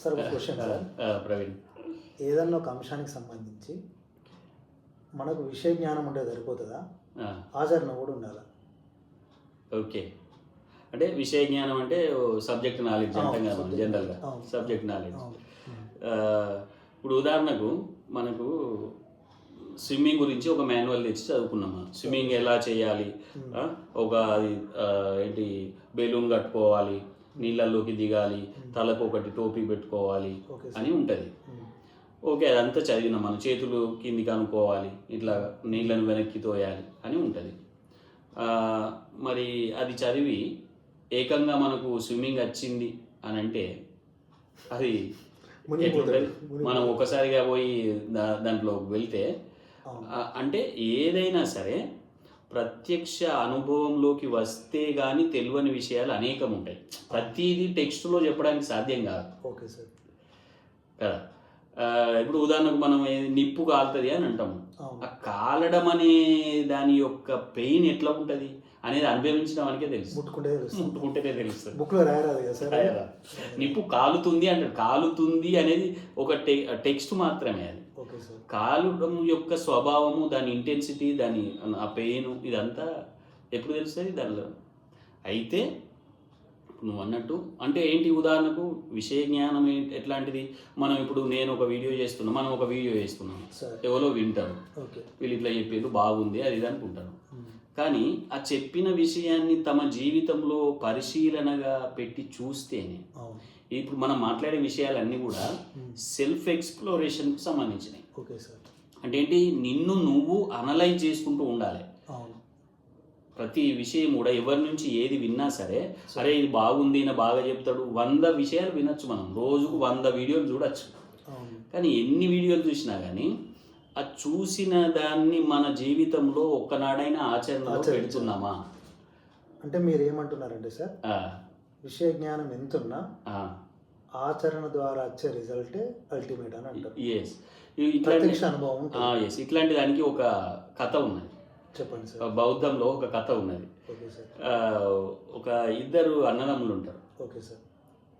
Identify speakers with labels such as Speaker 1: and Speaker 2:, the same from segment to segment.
Speaker 1: Sir ఒక question sir.
Speaker 2: Praveen,
Speaker 1: ఏదన్నా ఒక అంశానికి సంబంధించి మనకు విషయ జ్ఞానం ఉంటే సరిపోతుందా, ఆచరణ కూడా ఉండాలా?
Speaker 2: ఓకే, అంటే విషయ జ్ఞానం అంటే సబ్జెక్ట్ నాలెడ్జ్ అంటాం కదా మనం జనరల్గా. సబ్జెక్ట్ నాలెడ్జ్ ఇప్పుడు ఉదాహరణకు మనకు స్విమ్మింగ్ గురించి ఒక మాన్యువల్ తెచ్చి చదువుకున్నాం. స్విమ్మింగ్ ఎలా చేయాలి, ఒక అది ఏంటి బెలూన్ కట్టుకోవాలి, నీళ్ళల్లోకి దిగాలి, తలకు ఒకటి టోపీ పెట్టుకోవాలి అని ఉంటుంది. ఓకే, అదంతా చదివినాం. మనం చేతులు కిందికి అనుకోవాలి, ఇట్లా నీళ్ళను వెనక్కి తోయాలి అని ఉంటుంది. మరి అది చదివి ఏకంగా మనకు స్విమ్మింగ్ వచ్చింది అని అంటే అది ఎట్లుంటుంది? మనం ఒకసారిగా పోయి దాంట్లో వెళ్తే అంటే ఏదైనా సరే ప్రత్యక్ష అనుభవంలోకి వస్తే కానీ తెలియని విషయాలు అనేకం ఉంటాయి. ప్రతిదీ టెక్స్ట్లో చెప్పడానికి సాధ్యం కాదు.
Speaker 1: ఓకే సార్
Speaker 2: కదా. ఇప్పుడు ఉదాహరణకు మనం నిప్పు కాలుతుంది అని అంటాము. ఆ కాలడం అనే దాని యొక్క పెయిన్ ఎట్లా ఉంటుంది అనేది అనుభవించిన వానికే తెలుసు, ముట్టుకుంటేనే తెలుస్తుంది.
Speaker 1: బుక్లో రాయరాదు కదా సార్.
Speaker 2: నిప్పు కాలుతుంది అంటాడు. కాలుతుంది అనేది ఒక టెక్స్ట్ మాత్రమే. అది కాలుడం యొక్క స్వభావము, దాని ఇంటెన్సిటీ, దాని ఆ పెయిన్, ఇదంతా ఎప్పుడు తెలుస్తుంది దానిలో. అయితే నువ్వు అన్నట్టు అంటే ఏంటి, ఉదాహరణకు విషయ జ్ఞానం ఎట్లాంటిది? మనం ఇప్పుడు నేను ఒక వీడియో చేస్తున్నా, మనం ఒక వీడియో చేస్తున్నాం, ఎవరో వింటారు, వీళ్ళు ఇట్లా చెప్పేది బాగుంది అది ఇది అనుకుంటారు. కానీ ఆ చెప్పిన విషయాన్ని తమ జీవితంలో పరిశీలనగా పెట్టి చూస్తేనే, ఇప్పుడు మనం మాట్లాడే విషయాలన్నీ కూడా సెల్ఫ్ ఎక్స్ప్లోరేషన్కి సంబంధించినవి. అంటే ఏంటి, నిన్ను నువ్వు అనలైజ్ చేసుకుంటూ ఉండాలి. ప్రతి విషయం కూడా ఎవరి నుంచి ఏది విన్నా సరే, అరే ఇది బాగుంది, ఈయన బాగా చెప్తాడు, 100 విషయాలు వినొచ్చు. మనం రోజుకు 100 వీడియోలు చూడొచ్చు. కానీ ఎన్ని వీడియోలు చూసినా కానీ ఆ చూసిన దాన్ని మన జీవితంలో ఒక్కనాడైనా ఆచరణలో పెడుతున్నామా? అంటే
Speaker 1: మీరు ఏమంటున్నారంటే సార్, విషయ జ్ఞానం ఎంతున్నా ఆచరణ ద్వారా వచ్చే రిజల్టే అల్టిమేట్ అని అంటారు.
Speaker 2: ఇట్లాంటి
Speaker 1: అనుభవం.
Speaker 2: ఇట్లాంటి దానికి ఒక కథ ఉన్నది.
Speaker 1: చెప్పండి సార్.
Speaker 2: బౌద్ధంలో ఒక కథ ఉన్నది. ఒక ఇద్దరు అన్నదమ్ములు ఉంటారు.
Speaker 1: Okay sir.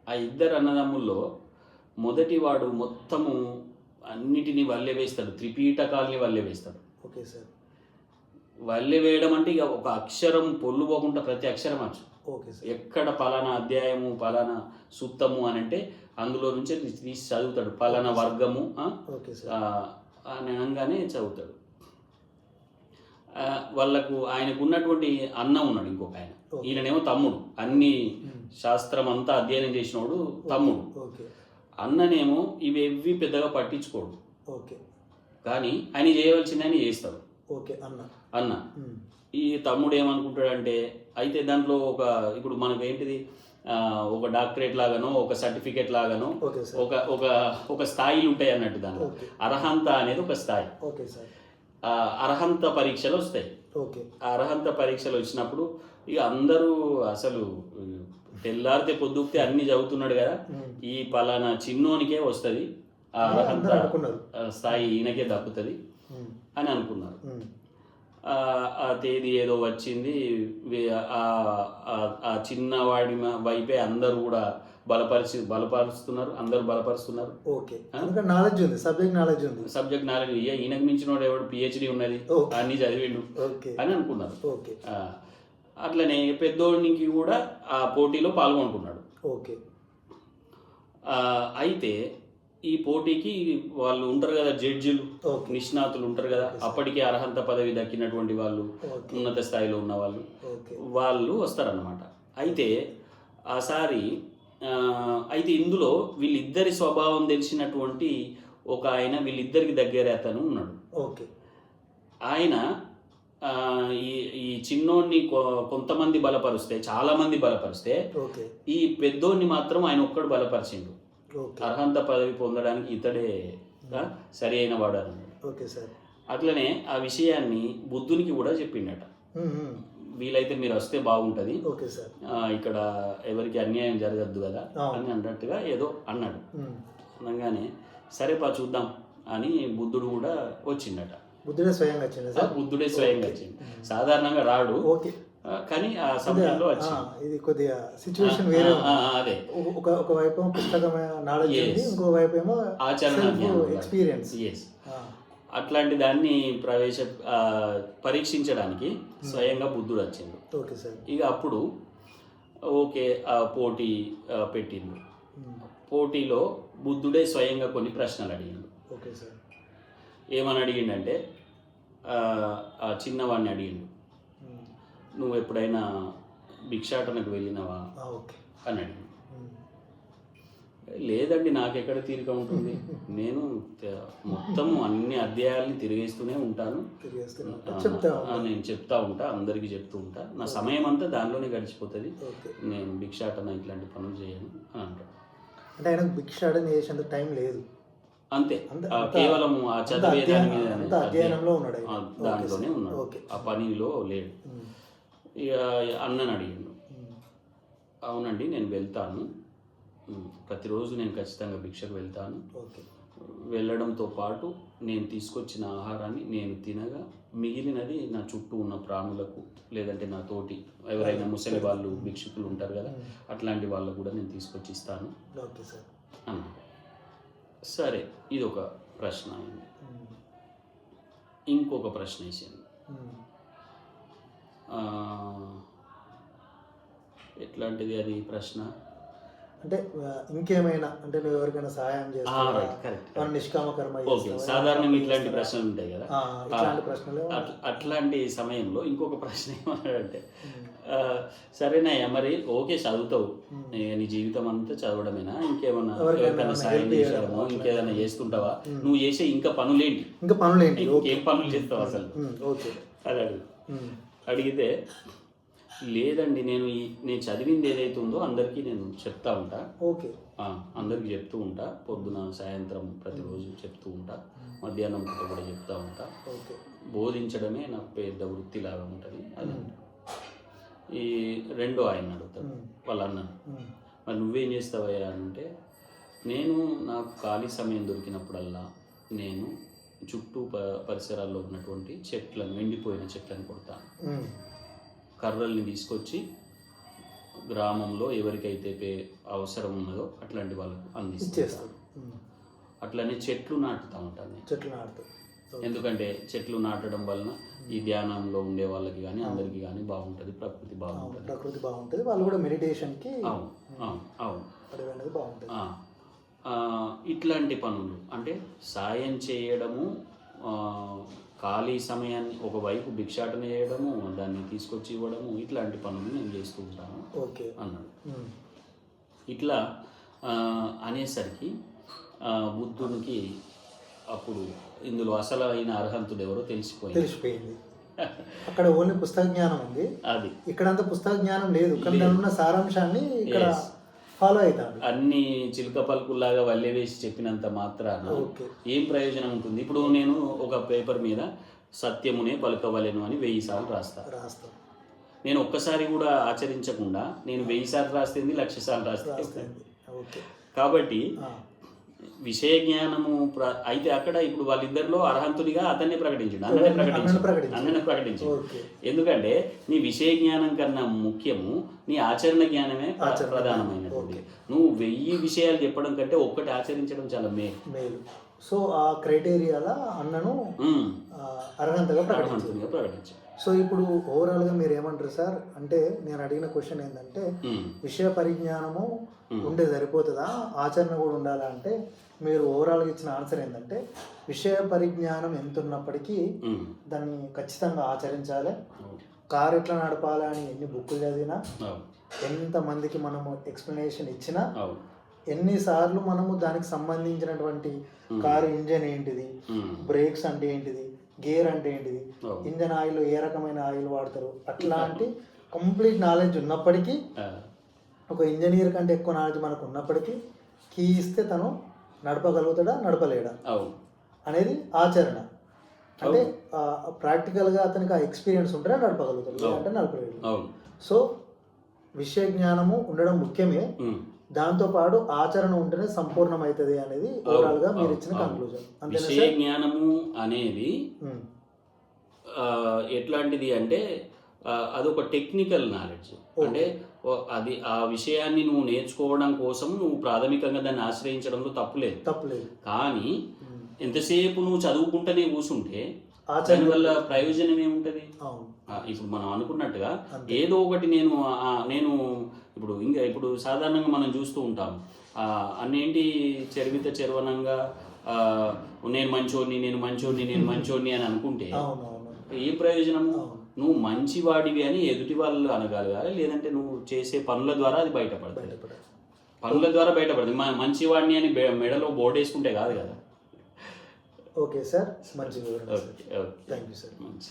Speaker 2: ఆ ఇద్దరు అన్నదమ్ముల్లో మొదటి వాడు మొత్తము అన్నిటినీ వల్లె వేస్తాడు, త్రిపీఠకాల్ని వల్లె వేస్తాడు.
Speaker 1: Okay sir.
Speaker 2: వల్లె వేయడం అంటే ఇక ఒక అక్షరం పొల్లు పోకుండా ప్రతి అక్షరం వచ్చు.
Speaker 1: Okay sir.
Speaker 2: ఎక్కడ పలానా అధ్యాయము, పలానా సూత్తము అని అంటే అందులో నుంచే తీసి చదువుతాడు. పలానా వర్గము అని అనగానే చదువుతాడు. వాళ్ళకు ఆయనకు ఉన్నటువంటి అన్న ఉన్నాడు, ఇంకొక ఆయన. ఈయననేమో తమ్ముడు, అన్ని శాస్త్రం అంతా అధ్యయనం చేసినోడు తమ్ముడు. అన్ననేమో ఇవేవి పెద్దగా పట్టించుకోడు, కానీ ఆయన చేయవలసింది ఆయన చేస్తాడు. అన్న ఈ తమ్ముడు ఏమనుకుంటాడంటే, అయితే దాంట్లో ఇప్పుడు మనకు ఏంటిది, ఒక డాక్టరేట్ లాగానో ఒక సర్టిఫికేట్ లాగానో ఒక స్థాయిలు ఉంటాయి అన్నట్టు. దాంట్లో అర్హంత అనేది ఒక స్థాయి. అర్హంత పరీక్షలు వస్తాయి. ఆ అర్హంత పరీక్షలు వచ్చినప్పుడు ఇక అందరూ అసలు తెల్లారితే పొద్దుకితే అన్ని చదువుతున్నాడు కదా, ఈ పలానా చిన్నోనికే వస్తుంది ఆ అర్హంత స్థాయి, ఈయనకే దక్కుతుంది అని అనుకున్నారు. ఆ తేదీ ఏదో వచ్చింది, ఆ చిన్నవాడి వైపే అందరూ కూడా బలపరుస్తున్నారు, అందరూ బలపరుస్తున్నారు. సబ్జెక్ట్ నాలెడ్జ్ ఈయనకు మించినోడు ఎవడు పిహెచ్డి ఉన్నది, అన్ని చదివిండు అని అనుకున్నారు. అట్లనే పెద్దోడికి కూడా ఆ పోటీలో పాల్గొంటున్నాడు. అయితే ఈ పోటీకి వాళ్ళు ఉంటారు కదా, జడ్జిలు, నిష్ణాతులు ఉంటారు కదా, అప్పటికే అర్హంత పదవి దక్కినటువంటి వాళ్ళు, ఉన్నత స్థాయిలో ఉన్న వాళ్ళు వస్తారన్నమాట. అయితే అయితే ఇందులో వీళ్ళిద్దరి స్వభావం తెలిసినటువంటి ఒక ఆయన, వీళ్ళిద్దరికి దగ్గర అతను ఉన్నాడు. ఆయన ఈ చిన్నోడిని కొంతమంది బలపరుస్తే, చాలా మంది బలపరిస్తే, ఈ పెద్దోడిని మాత్రం ఆయన ఒక్కడు బలపరిచిండు. అర్హంత పదవి పొందడానికి ఇతడే సరి అయిన వాడు అన్నాడు. అట్లనే ఆ విషయాన్ని బుద్ధునికి కూడా చెప్పిండట. వీలైతే మీరు వస్తే బాగుంటుంది, ఇక్కడ ఎవరికి అన్యాయం జరగద్దు కదా అని అన్నట్టుగా ఏదో అన్నాడు. అనగానే సరే చూద్దాం అని బుద్ధుడు కూడా వచ్చిండట.
Speaker 1: బుద్ధుడే స్వయంగా వచ్చింది.
Speaker 2: సాధారణంగా రాడు. కానీ ఆ సమయంలో వచ్చింది.
Speaker 1: ఇది కొద్దిగా సిచ్యువేషన్ వేరే
Speaker 2: అదే
Speaker 1: ఒక వైపు పుస్తకమైన నాలెడ్జ్ ఉంది, ఇంకో వైపు ఏమో
Speaker 2: ఆచరణ
Speaker 1: ఎక్స్పీరియన్స్.
Speaker 2: అట్లాంటి దాన్ని పరీక్షించడానికి స్వయంగా బుద్ధుడు వచ్చిండు.
Speaker 1: Okay sir.
Speaker 2: ఇక అప్పుడు ఓకే పోటీ పెట్టిండు. పోటీలో బుద్ధుడే స్వయంగా కొన్ని ప్రశ్నలు అడిగిండు.
Speaker 1: Okay sir.
Speaker 2: ఏమని అడిగిండంటే ఆ చిన్నవాడిని అడిగిండు, నువ్వు ఎప్పుడైనా భిక్షాటనకు వెళ్ళినావా అని అడిగిండు. లేదండి, నాకెక్కడ తీరిక ఉంటుంది, నేను మొత్తం అన్ని అధ్యాయాల్ని తిరిగేస్తూనే ఉంటాను, నేను చెప్తా ఉంటా, అందరికీ చెప్తూ ఉంటా, నా సమయం అంతా దానిలోనే గడిచిపోతుంది, నేను భిక్షాటన ఇట్లాంటి పనులు చేయను అని అంటాడు.
Speaker 1: అంటే ఆయనకు భిక్షాటన చేసేంత టైం లేదు,
Speaker 2: అంతే, కేవలం ఆ చదివే దాని మీద దాంట్లోనే ఉన్నాడు, ఆ పనిలో లేడు. ఇక అన్నని అడిగిండు, అవునండి నేను వెళ్తాను, ప్రతిరోజు నేను ఖచ్చితంగా భిక్షకు వెళ్తాను, వెళ్ళడంతో పాటు నేను తీసుకొచ్చిన ఆహారాన్ని నేను తినగా మిగిలినది నా చుట్టూ ఉన్న ప్రాణులకు, లేదంటే నా తోటి ఎవరైనా ముసలి వాళ్ళు భిక్షకులు ఉంటారు కదా, అట్లాంటి వాళ్ళకు కూడా నేను తీసుకొచ్చి ఇస్తాను అన్న. సరే, ఇది ఒక ప్రశ్న అయింది. ఇంకొక ప్రశ్న వేసాను, ఎట్లాంటిది అది ప్రశ్న
Speaker 1: అంటే ఇంకేమైనా, అంటే నువ్వు ఎవరికైనా సహాయం చేస్తావా, నిష్కామ కర్మ చేస్తావా?
Speaker 2: సాధారణంగా ఇట్లాంటి ప్రశ్నలు ఉంటాయి కదా, అట్లాంటి సమయంలో ఇంకొక ప్రశ్న ఏమన్నాడంటే, సరేనయ్యా మరి ఓకే చదువుతావు, నీ జీవితం అంతా చదవడమేనా, ఇంకేమన్నా ఎవరికైనా సాయం చేసామో ఇంకేదైనా చేస్తుంటావా, నువ్వు చేసే ఇంకా పనులేంటి, ఇంకేం పనులు చేస్తావు అసలు అని అడిగితే, లేదండి నేను చదివింది ఏదైతే ఉందో అందరికీ నేను చెప్తా ఉంటా, అందరికీ చెప్తూ ఉంటా, పొద్దున సాయంత్రం ప్రతిరోజు చెప్తూ ఉంటా, మధ్యాహ్నం పూట కూడా చెప్తా ఉంటా, బోధించడమే నాకు పెద్ద వృత్తిలాగా ఉంటుంది అది. ఈ రెండో ఆయన అడుగుతాడు వాళ్ళ అన్న, మరి నువ్వేం చేస్తావయ్యా అంటే, నేను నాకు ఖాళీ సమయం దొరికినప్పుడల్లా నేను చుట్టూ పరిసరాల్లో ఉన్నటువంటి చెట్లను, ఎండిపోయిన చెట్లను కొడతాను, కర్రల్ని తీసుకొచ్చి గ్రామంలో ఎవరికైతే అవసరం ఉన్నదో అట్లాంటి వాళ్ళకు అందిస్తాను, అట్లనే చెట్లు నాటుతూ ఉంటాను. ఎందుకంటే చెట్లు నాటడం వలన ఈ ధ్యానంలో ఉండే వాళ్ళకి కానీ అందరికీ కానీ బాగుంటుంది, ప్రకృతి బాగుంటుంది,
Speaker 1: వాళ్ళు కూడా మెడిటేషన్కి
Speaker 2: బాగుంటుంది. ఇట్లాంటి పనులు అంటే సాయం చేయడము, ఖాళీ సమయాన్ని ఒకవైపు భిక్షాటన చేయడము, దాన్ని తీసుకొచ్చి ఇవ్వడము, ఇట్లాంటి పనులు నేను చేస్తూ ఉంటాను అన్నాడు. ఇట్లా అనేసరికి బుద్ధునికి అప్పుడు ఇందులో అసలైన అర్హంతుడు ఎవరో తెలిసిపోయింది.
Speaker 1: అక్కడ ఓన్లీ పుస్తక జ్ఞానం ఉంది, అది ఇక్కడంతా పుస్తక జ్ఞానం లేదు, ఉన్న సారాంశాన్ని ఇక్కడ ఫాలో అవుతాడు.
Speaker 2: అన్ని చిలుక పలుకుల్లాగా వల్లే వేసి చెప్పినంత మాత్రాన ఏం ప్రయోజనం ఉంటుంది? ఇప్పుడు నేను ఒక పేపర్ మీద సత్యమునే పలుకవలెను అని 1000 సార్లు రాస్తాను, నేను ఒక్కసారి కూడా ఆచరించకుండా నేను 1000 సార్లు రాస్తుంది 1,00,000 సార్లు రాస్తాను. కాబట్టి విషయ జ్ఞానము అయితే అక్కడ ఇప్పుడు వాళ్ళిద్దరిలో అర్హంతునిగా అతన్నే ప్రకటించాడు, అన్ననే ప్రకటించాడు. ఎందుకంటే నీ విషయ జ్ఞానం కన్నా ముఖ్యము నీ ఆచరణ జ్ఞానమే ప్రధానమైనటువంటి. నువ్వు 1000 విషయాలు చెప్పడం కంటే ఒక్కటి ఆచరించడం చాలా మేలు.
Speaker 1: సో ఆ క్రైటీరియాలో అన్నను అర్హంతునిగా ప్రకటించాడు. సో ఇప్పుడు ఓవరాల్గా మీరు ఏమంటారు సార్? అంటే నేను అడిగిన క్వశ్చన్ ఏంటంటే, విషయ పరిజ్ఞానము ఉండే సరిపోతుందా, ఆచరణ కూడా ఉండాలా అంటే, మీరు ఓవరాల్గా ఇచ్చిన ఆన్సర్ ఏంటంటే విషయ పరిజ్ఞానం ఎంత ఉన్నప్పటికీ దాన్ని ఖచ్చితంగా ఆచరించాలి. కారు ఎట్లా నడపాలా అని ఎన్ని బుక్కులు చదివినా, ఎంతమందికి మనము ఎక్స్ప్లెనేషన్ ఇచ్చినా, ఎన్నిసార్లు మనము దానికి సంబంధించినటువంటి కారు ఇంజన్ ఏంటిది, బ్రేక్స్ అంటే ఏంటిది, గేర్ అంటే ఏంటిది, ఇంజన్ ఆయిల్ ఏ రకమైన ఆయిల్ వాడతారు, అట్లాంటి కంప్లీట్ నాలెడ్జ్ ఉన్నప్పటికీ, ఒక ఇంజనీర్ కంటే ఎక్కువ నాలెడ్జ్ మనకు ఉన్నప్పటికీ, కీ ఇస్తే తను నడపగలుగుతాడా నడపలేడా అనేది ఆచరణ. అంటే ప్రాక్టికల్గా అతనికి ఆ ఎక్స్పీరియన్స్ ఉంటేనే నడపగలుగుతాడు, అంటే నడపలేడు. సో విషయ జ్ఞానము ఉండడం ముఖ్యమే, దాంతోపాటు ఆచరణ ఉంటేనే సంపూర్ణమవుతుంది అనేది ఓవరాల్ గా మీరు ఇచ్చిన కంక్లూజన్.
Speaker 2: విషయ జ్ఞానము అనేది ఎట్లాంటిది అంటే అదొక టెక్నికల్ నాలెడ్జ్. అంటే అది ఆ విషయాన్ని నువ్వు నేర్చుకోవడం కోసం నువ్వు ప్రాథమికంగా దాన్ని ఆశ్రయించడంలో తప్పులేదు. కానీ ఎంతసేపు నువ్వు చదువుకుంటూనే కూర్చుంటే దానివల్ల ప్రయోజనం ఏముంటుంది? ఇప్పుడు మనం అనుకున్నట్టుగా ఏదో ఒకటి నేను ఇప్పుడు సాధారణంగా మనం చూస్తూ ఉంటాం, అన్నేంటి చెరవనంగా నేను మంచోడిని అని అనుకుంటే ఏ ప్రయోజనము? నువ్వు మంచివాడివి అని ఎదుటి వాళ్ళు అనగలగాలి, లేదంటే నువ్వు చేసే పనుల ద్వారా అది బయటపడుతుంది. మంచివాడిని అని మెడలో బోర్డు వేసుకుంటే కాదు కదా.
Speaker 1: ఓకే సార్, మంచి వివరణ.
Speaker 2: Okay,
Speaker 1: thank you sir.
Speaker 2: మంచి